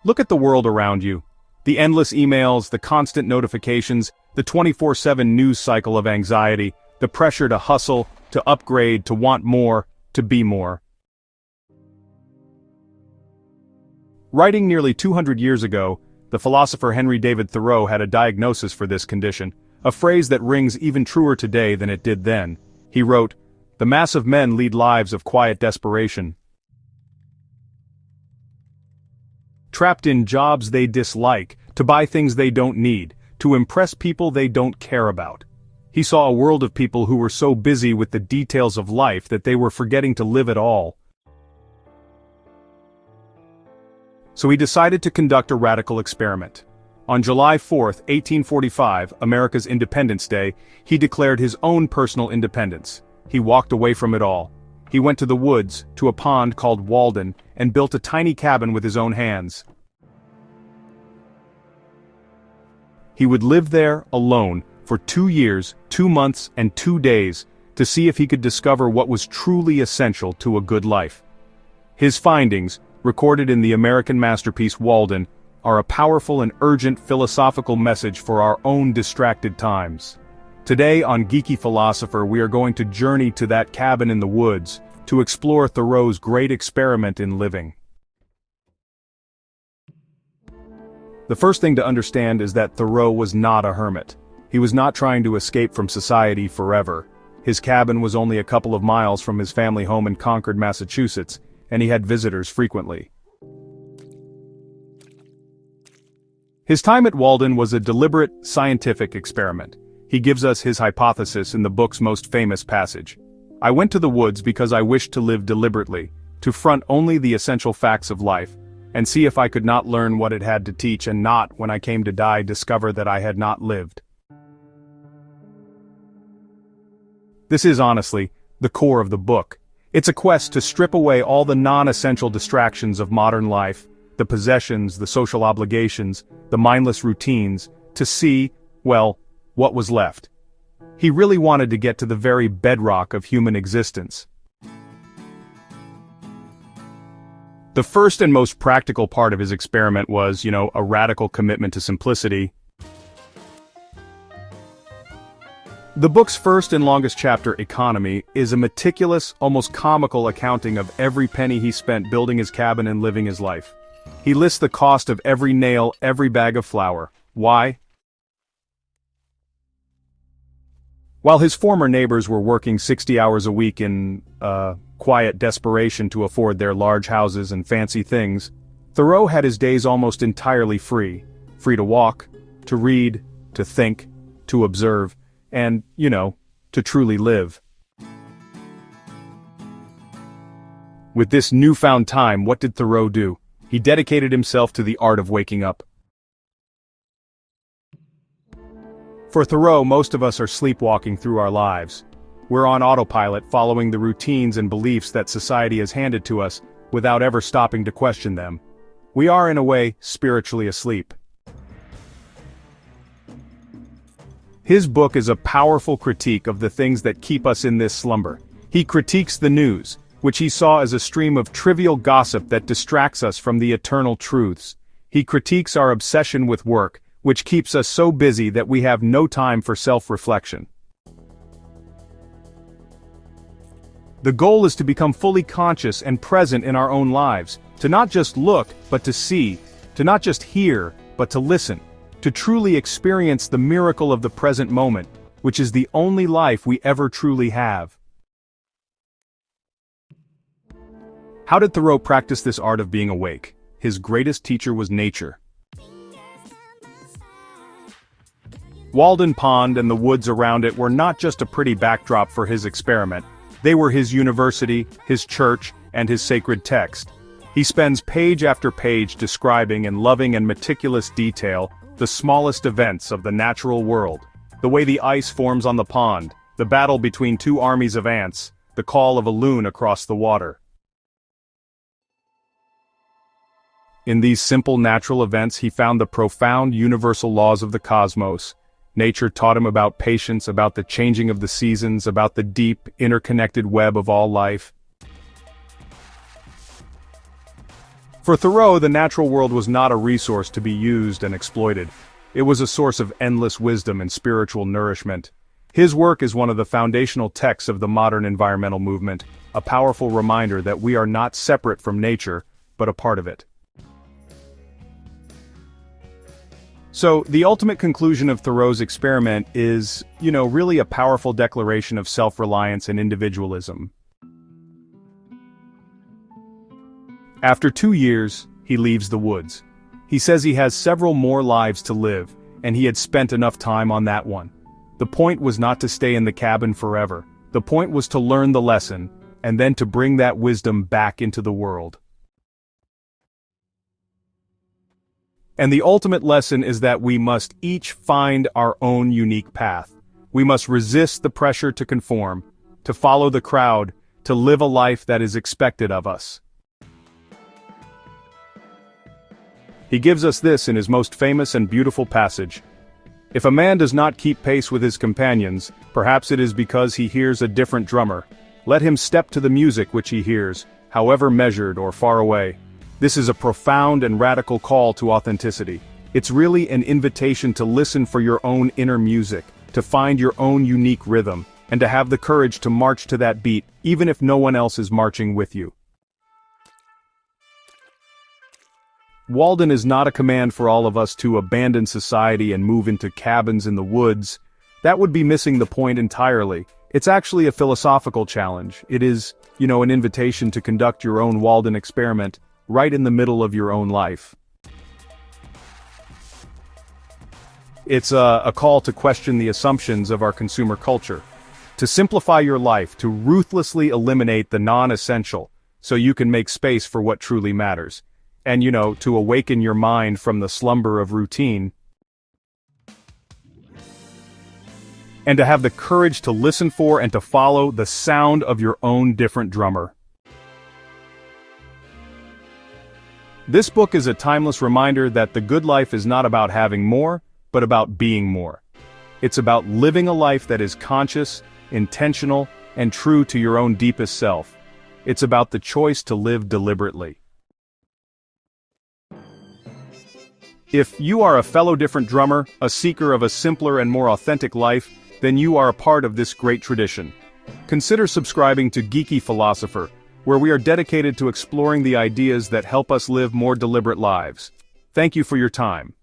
Look at the world around you. The endless emails, the constant notifications, the 24/7 news cycle of anxiety, the pressure to hustle, to upgrade, to want more, to be more. Writing nearly 200 years ago, the philosopher Henry David Thoreau had a diagnosis for this condition, a phrase that rings even truer today than it did then. He wrote, "The mass of men lead lives of quiet desperation. Trapped in jobs they dislike, to buy things they don't need, to impress people they don't care about." He saw a world of people who were so busy with the details of life that they were forgetting to live at all. So he decided to conduct a radical experiment. On July 4, 1845, America's Independence Day, he declared his own personal independence. He walked away from it all. He went to the woods, to a pond called Walden, and built a tiny cabin with his own hands. He would live there, alone, for 2 years, 2 months, and 2 days, to see if he could discover what was truly essential to a good life. His findings, recorded in the American masterpiece Walden, are a powerful and urgent philosophical message for our own distracted times. Today on Geeky Philosopher we are going to journey to that cabin in the woods, to explore Thoreau's great experiment in living. The first thing to understand is that Thoreau was not a hermit. He was not trying to escape from society forever. His cabin was only a couple of miles from his family home in Concord, Massachusetts, and he had visitors frequently. His time at Walden was a deliberate, scientific experiment. He gives us his hypothesis in the book's most famous passage. "I went to the woods because I wished to live deliberately, to front only the essential facts of life, and see if I could not learn what it had to teach and not, when I came to die, discover that I had not lived." This is honestly the core of the book. It's a quest to strip away all the non-essential distractions of modern life, the possessions, the social obligations, the mindless routines, to see, well, what was left. He really wanted to get to the very bedrock of human existence. The first and most practical part of his experiment was, a radical commitment to simplicity. The book's first and longest chapter, Economy, is a meticulous, almost comical accounting of every penny he spent building his cabin and living his life. He lists the cost of every nail, every bag of flour. Why? While his former neighbors were working 60 hours a week in, quiet desperation to afford their large houses and fancy things, Thoreau had his days almost entirely free. Free to walk, to read, to think, to observe, and, to truly live. With this newfound time, what did Thoreau do? He dedicated himself to the art of waking up. For Thoreau, most of us are sleepwalking through our lives. We're on autopilot, following the routines and beliefs that society has handed to us, without ever stopping to question them. We are, in a way, spiritually asleep. His book is a powerful critique of the things that keep us in this slumber. He critiques the news, which he saw as a stream of trivial gossip that distracts us from the eternal truths. He critiques our obsession with work, which keeps us so busy that we have no time for self-reflection. The goal is to become fully conscious and present in our own lives, to not just look, but to see, to not just hear, but to listen, to truly experience the miracle of the present moment, which is the only life we ever truly have. How did Thoreau practice this art of being awake? His greatest teacher was nature. Walden Pond and the woods around it were not just a pretty backdrop for his experiment. They were his university, his church, and his sacred text. He spends page after page describing in loving and meticulous detail the smallest events of the natural world, the way the ice forms on the pond, the battle between two armies of ants, the call of a loon across the water. In these simple natural events he found the profound universal laws of the cosmos. Nature taught him about patience, about the changing of the seasons, about the deep, interconnected web of all life. For Thoreau, the natural world was not a resource to be used and exploited. It was a source of endless wisdom and spiritual nourishment. His work is one of the foundational texts of the modern environmental movement, a powerful reminder that we are not separate from nature, but a part of it. So, the ultimate conclusion of Thoreau's experiment is, really a powerful declaration of self-reliance and individualism. After 2 years, he leaves the woods. He says he has several more lives to live, and he had spent enough time on that one. The point was not to stay in the cabin forever. The point was to learn the lesson, and then to bring that wisdom back into the world. And the ultimate lesson is that we must each find our own unique path. We must resist the pressure to conform, to follow the crowd, to live a life that is expected of us. He gives us this in his most famous and beautiful passage. If a man does not keep pace with his companions, perhaps it is because he hears a different drummer. Let him step to the music which he hears, however measured or far away. This is a profound and radical call to authenticity. It's really an invitation to listen for your own inner music, to find your own unique rhythm, and to have the courage to march to that beat, even if no one else is marching with you. Walden is not a command for all of us to abandon society and move into cabins in the woods. That would be missing the point entirely. It's actually a philosophical challenge. It is, an invitation to conduct your own Walden experiment, right in the middle of your own life. It's a call to question the assumptions of our consumer culture. To simplify your life, to ruthlessly eliminate the non-essential, so you can make space for what truly matters. And to awaken your mind from the slumber of routine. And to have the courage to listen for and to follow the sound of your own different drummer. This book is a timeless reminder that the good life is not about having more, but about being more. It's about living a life that is conscious, intentional, and true to your own deepest self. It's about the choice to live deliberately. If you are a fellow different drummer, a seeker of a simpler and more authentic life, then you are a part of this great tradition. Consider subscribing to Geeky Philosopher, where we are dedicated to exploring the ideas that help us live more deliberate lives. Thank you for your time.